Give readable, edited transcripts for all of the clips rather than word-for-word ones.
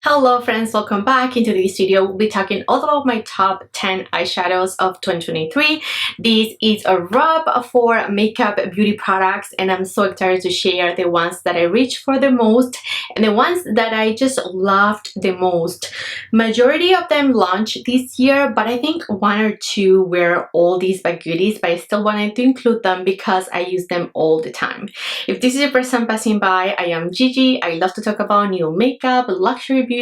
Hello friends, welcome back. Into this video we'll be talking all about my top 10 eyeshadows of 2023. This is a wrap for makeup beauty products and I'm so excited to share the ones that I reached for the most and the ones that I just loved the most. Majority of them launched this year, but I think one or two were all these by goodies, but I still wanted to include them because I use them all the time. If this is your first time passing by, I am Gigi. I love to talk about new makeup, luxury beauty,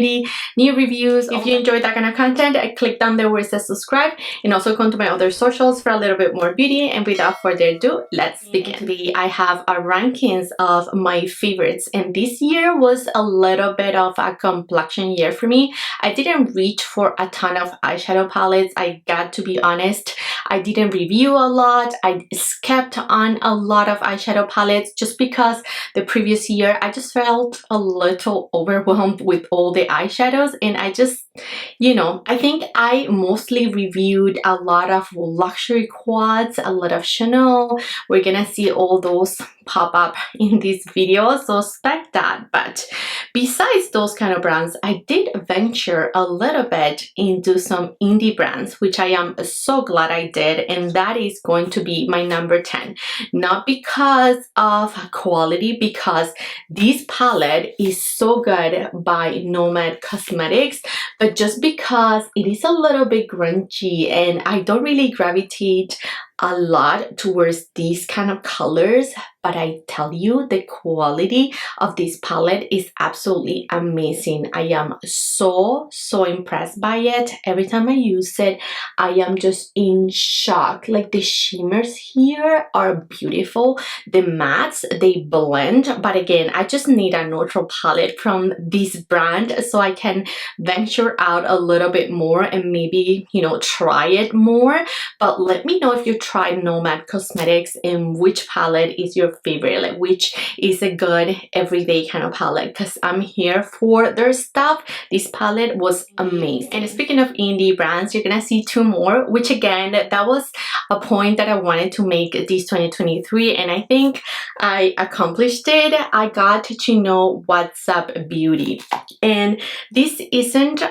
new reviews. If you enjoy that kind of content, click down there where it says subscribe and also come to my other socials for a little bit more beauty. And without further ado, let's begin. Today I have a rankings of my favorites, and this year was a little bit of a complexion year for me. I didn't reach for a ton of eyeshadow palettes. I got to be honest. I didn't review a lot. I skipped on a lot of eyeshadow palettes just because the previous year I just felt a little overwhelmed with all the eyeshadows, and I just, I think I mostly reviewed a lot of luxury quads, a lot of Chanel. We're gonna see all those pop up in this video, so expect that. But besides those kind of brands, I did venture a little bit into some indie brands, which I am so glad I did, and that is going to be my number 10. Not because of quality, because this palette is so good by Nomad Cosmetics, but just because it is a little bit grungy and I don't really gravitate a lot towards these kind of colors. But I tell you, the quality of this palette is absolutely amazing. I am so impressed by it. Every time I use it, I am just in shock. Like, the shimmers here are beautiful. The mattes, they blend. But again, I just need a neutral palette from this brand so I can venture out a little bit more and maybe, try it more. But let me know if you tried Nomad Cosmetics and which palette is your favorite, like which is a good everyday kind of palette, because I'm here for their stuff. This palette was amazing. And speaking of indie brands, you're gonna see two more, which again, that was a point that I wanted to make this 2023, and I think I accomplished it. I got to know What's Up Beauty, and this isn't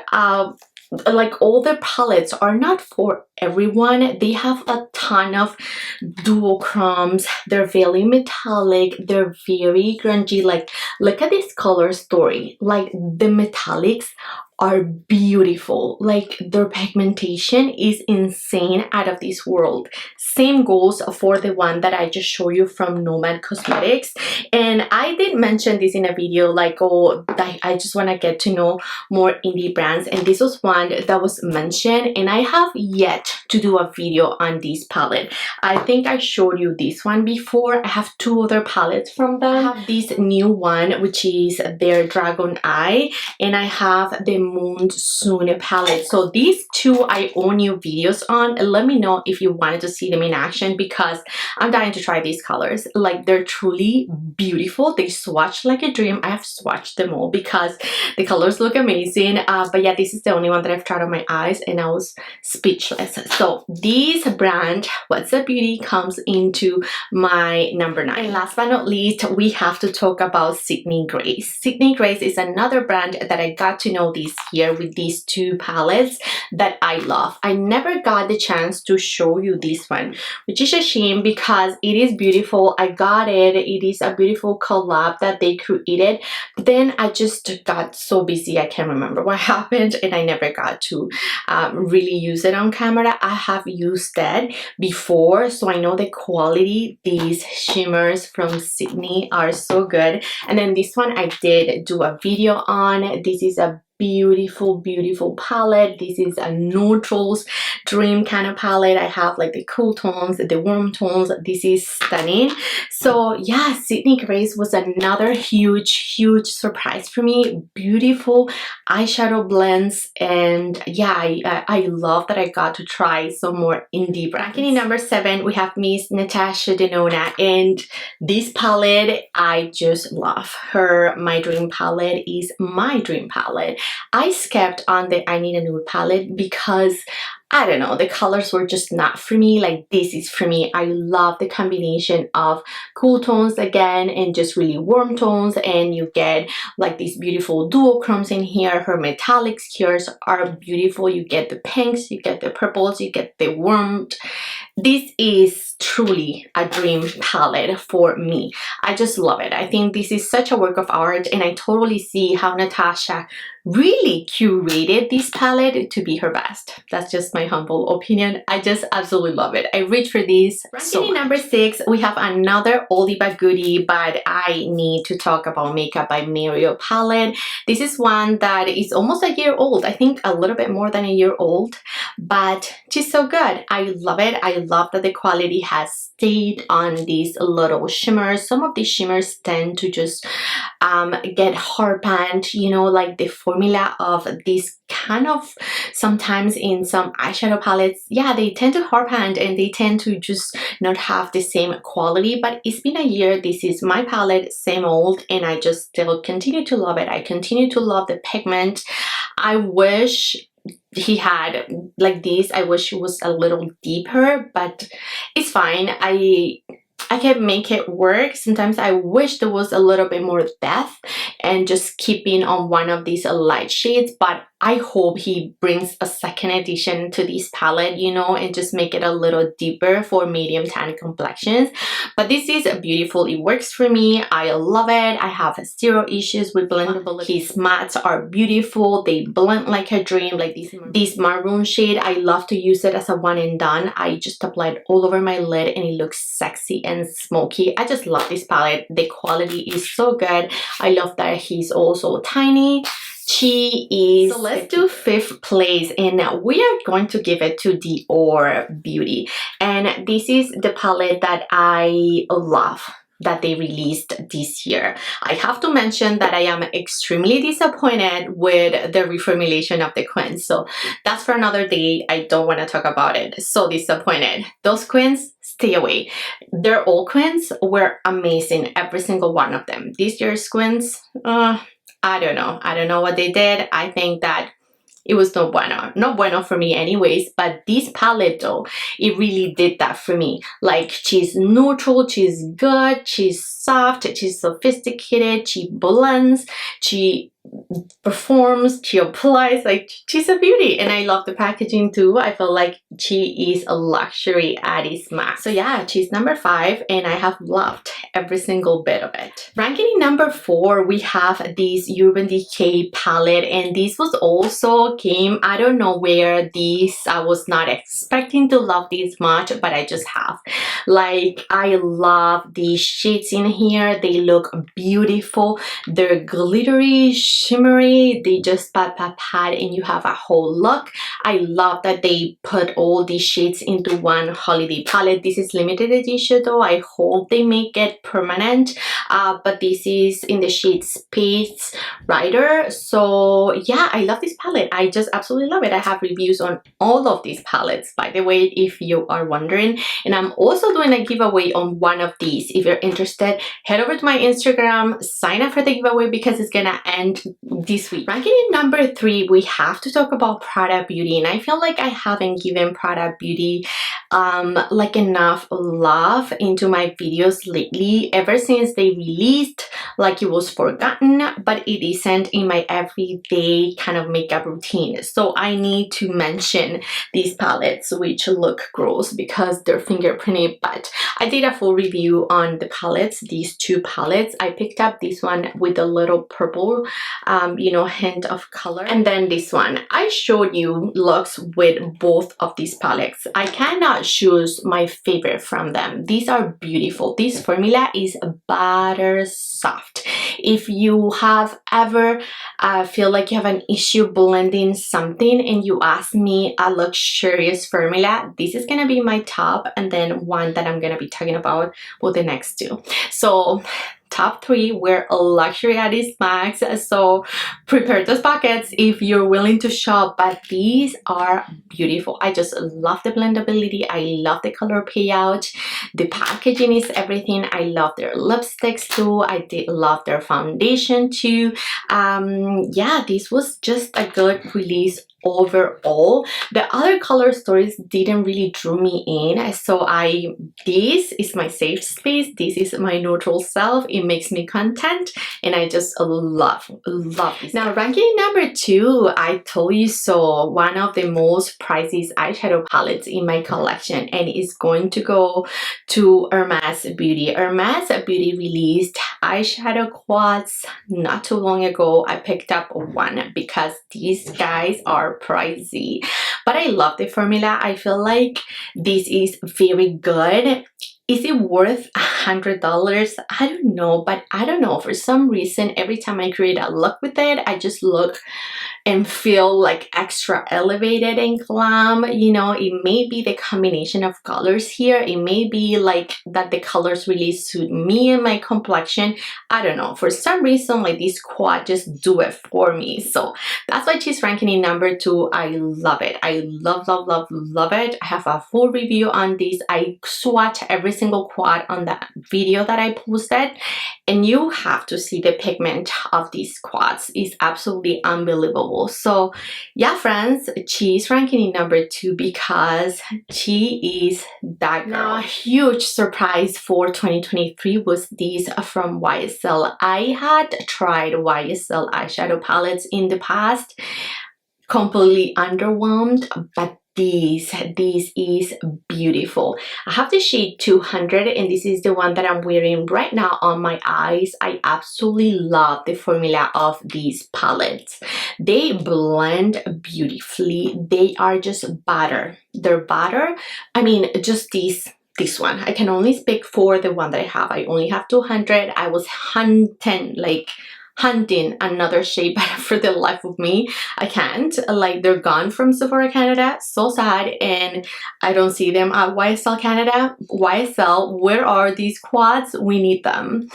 like, all the palettes are not for everyone. They have a ton of duochromes. They're very metallic. They're very grungy. Like, look at this color story. Like, the metallics are beautiful. Like, their pigmentation is insane, out of this world. Same goes for the one that I just showed you from Nomad Cosmetics. And I did mention this in a video, like, oh, I just want to get to know more indie brands, and this was one that was mentioned, and I have yet to do a video on this palette. I think I showed you this one before. I have two other palettes from them. I have this new one, which is their Dragon Eye, and I have the Monsoon palette. So these two I owe new videos on. Let me know if you wanted to see them in action, because I'm dying to try these colors. Like, they're truly beautiful. They swatch like a dream. I have swatched them all because the colors look amazing. But yeah, this is the only one that I've tried on my eyes and I was speechless. So this brand, What's Up Beauty, comes into my number 9. And last but not least, we have to talk about Sydney Grace. Sydney Grace is another brand that I got to know this year with these two palettes that I love. I never got the chance to show you this one, which is a shame because it is beautiful. I got it. It is a beautiful collab that they created. But then I just got so busy. I can't remember what happened and I never got to really use it on camera. I have used that before, so I know the quality. These shimmers from Sydney are so good. And then this one I did do a video on. This is a beautiful palette. This is a neutrals dream kind of palette. I have like the cool tones, the warm tones. This is stunning. So yeah, Sydney Grace was another huge surprise for me. Beautiful eyeshadow blends, and yeah, I love that I got to try some more indie brands. Ranking number 7, we have Miss Natasha Denona, and this palette I just love her. My dream palette is my dream palette. I skipped on the I Need a Nude palette because I don't know, the colors were just not for me. Like, this is for me. I love the combination of cool tones again and just really warm tones, and you get like these beautiful duochromes in here. Her metallic colors are beautiful. You get the pinks, you get the purples, you get the warmth. This is truly a dream palette for me. I just love it. I think this is such a work of art, and I totally see how Natasha really curated this palette to be her best. That's just my humble opinion. I just absolutely love it. I reach for this so much. Number 6, we have another oldie but goodie, but I need to talk about Makeup by Mario palette. This is one that is almost a year old. I think a little bit more than a year old, but she's so good. I love it. I love that the quality has stayed on these little shimmers. Some of these shimmers tend to just get hard panned, you know, like the formula of this kind of, sometimes in some eyeshadow palettes, yeah, they tend to hard pan and they tend to just not have the same quality. But it's been a year. This is my palette, same old, and I just still continue to love it. I continue to love the pigment. I wish he had like this. I wish it was a little deeper, but it's fine. I can make it work. Sometimes I wish there was a little bit more depth and just keeping on one of these light shades, but I hope he brings a second edition to this palette, you know, and just make it a little deeper for medium tan complexions. But this is beautiful. It works for me. I love it. I have zero issues with blendability. His mattes are beautiful. They blend like a dream. Like this maroon shade, I love to use it as a one and done. I just apply it all over my lid and it looks sexy and smoky. I just love this palette. The quality is so good. I love that he's also tiny. She is, so let's do 5th place, and we are going to give it to Dior Beauty, and this is the palette that I love that they released this year. I have to mention that I am extremely disappointed with the reformulation of the quins, so that's for another day. I don't want to talk about it. So disappointed. Those quins, stay away. Their old quins were amazing, every single one of them. This year's quins, I don't know. I don't know what they did. I think that it was no bueno. No bueno for me anyways, but this palette though, it really did that for me. Like, she's neutral, she's good, she's soft, she's sophisticated, she blends, she performs, she applies, like she's a beauty. And I love the packaging too. I feel like she is a luxury at its max. So yeah, she's number 5 and I have loved every single bit of it. Ranking in number 4, we have this Urban Decay palette, and this was also came, I don't know where. This, I was not expecting to love this much, but I just have. Like, I love these shades in here. They look beautiful. They're glittery, shimmery. They just pat and you have a whole look. I love that they put all these shades into one holiday palette. This is limited edition though. I hope they make it permanent, but this is in the shade Space Rider. So yeah, I love this palette. I just absolutely love it. I have reviews on all of these palettes, by the way, if you are wondering, and I'm also doing a giveaway on one of these. If you're interested, head over to my Instagram, sign up for the giveaway because it's gonna end this week. Ranking in number 3, we have to talk about Prada Beauty, and I feel like I haven't given Prada Beauty like enough love into my videos lately. Ever since they released, like, it was forgotten, but it isn't in my everyday kind of makeup routine. So I need to mention these palettes, which look gross because they're fingerprinted, but I did a full review on the palettes, these 2 palettes. I picked up this one with a little purple you know, hint of color, and then this one. I showed you looks with both of these palettes. I cannot choose my favorite from them. These are beautiful. This formula is butter soft. If you have ever feel like you have an issue blending something and you ask me a luxurious formula, this is gonna be my top, and then one that I'm gonna be talking about with the next 2. So top 3 were a luxury at its max, so prepare those pockets if you're willing to shop, but these are beautiful. I just love the blendability. I love the color payout. The packaging is everything. I love their lipsticks too. I did love their foundation too. Yeah, this was just a good release overall. The other color stories didn't really draw me in, so this is my safe space, this is my neutral self, it makes me content, and I just love this. Now ranking number 2, I told you so, one of the most pricey eyeshadow palettes in my collection, and it's going to go to Hermes Beauty. Hermes Beauty released eyeshadow quads not too long ago. I picked up one because these guys are pricey, but I love the formula. I feel like this is very good. Is it worth $100? I don't know, but I don't know, for some reason every time I create a look with it, I just look and feel like extra elevated and glam. You know, it may be the combination of colors here, it may be like that the colors really suit me and my complexion. I don't know, for some reason like this quad just do it for me, so that's why she's ranking in number 2. I love it. I love it. I have a full review on this. I swatch every single quad on that video that I posted, and you have to see the pigment of these quads. It's absolutely unbelievable. So yeah, friends, she's ranking in number 2 because she is that girl. Now, a huge surprise for 2023 was these from YSL. I had tried YSL eyeshadow palettes in the past, completely underwhelmed, but this is beautiful. I have the shade 200, and this is the one that I'm wearing right now on my eyes. I absolutely love the formula of these palettes. They blend beautifully. They are just butter. They're butter. I mean, just this one. I can only speak for the one that I have. I only have 200. I was hunting another shade, but for the life of me I can't. Like, they're gone from Sephora Canada, so sad, and I don't see them at YSL Canada. YSL, where are these quads? We need them.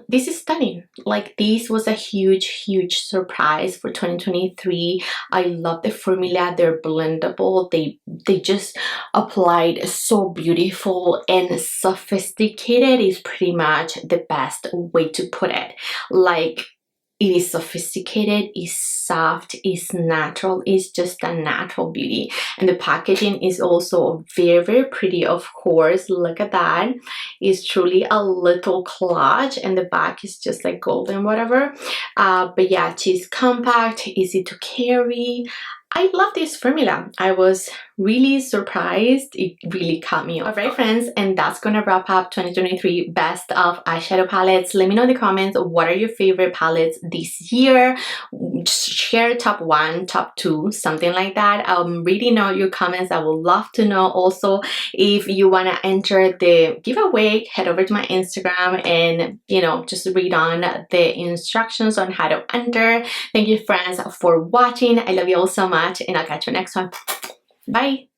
This is stunning. Like, this was a huge surprise for 2023. I love the formula. They're blendable. They just applied so beautiful and sophisticated is pretty much the best way to put it. Like, it is sophisticated, it's soft, it's natural, it's just a natural beauty. And the packaging is also very pretty, of course. Look at that. It's truly a little clutch, and the back is just like golden whatever. But yeah, she's compact, easy to carry. I love this formula. I was really surprised. It really caught me off. Alright, friends, and that's gonna wrap up 2023 best of eyeshadow palettes. Let me know in the comments, what are your favorite palettes this year? Just share top 1, top 2, something like that. Reading out your comments, I would love to know. Also, if you want to enter the giveaway, head over to my Instagram and, you know, just read on the instructions on how to enter. Thank you, friends, for watching. I love you all so much, and I'll catch you next one. Bye.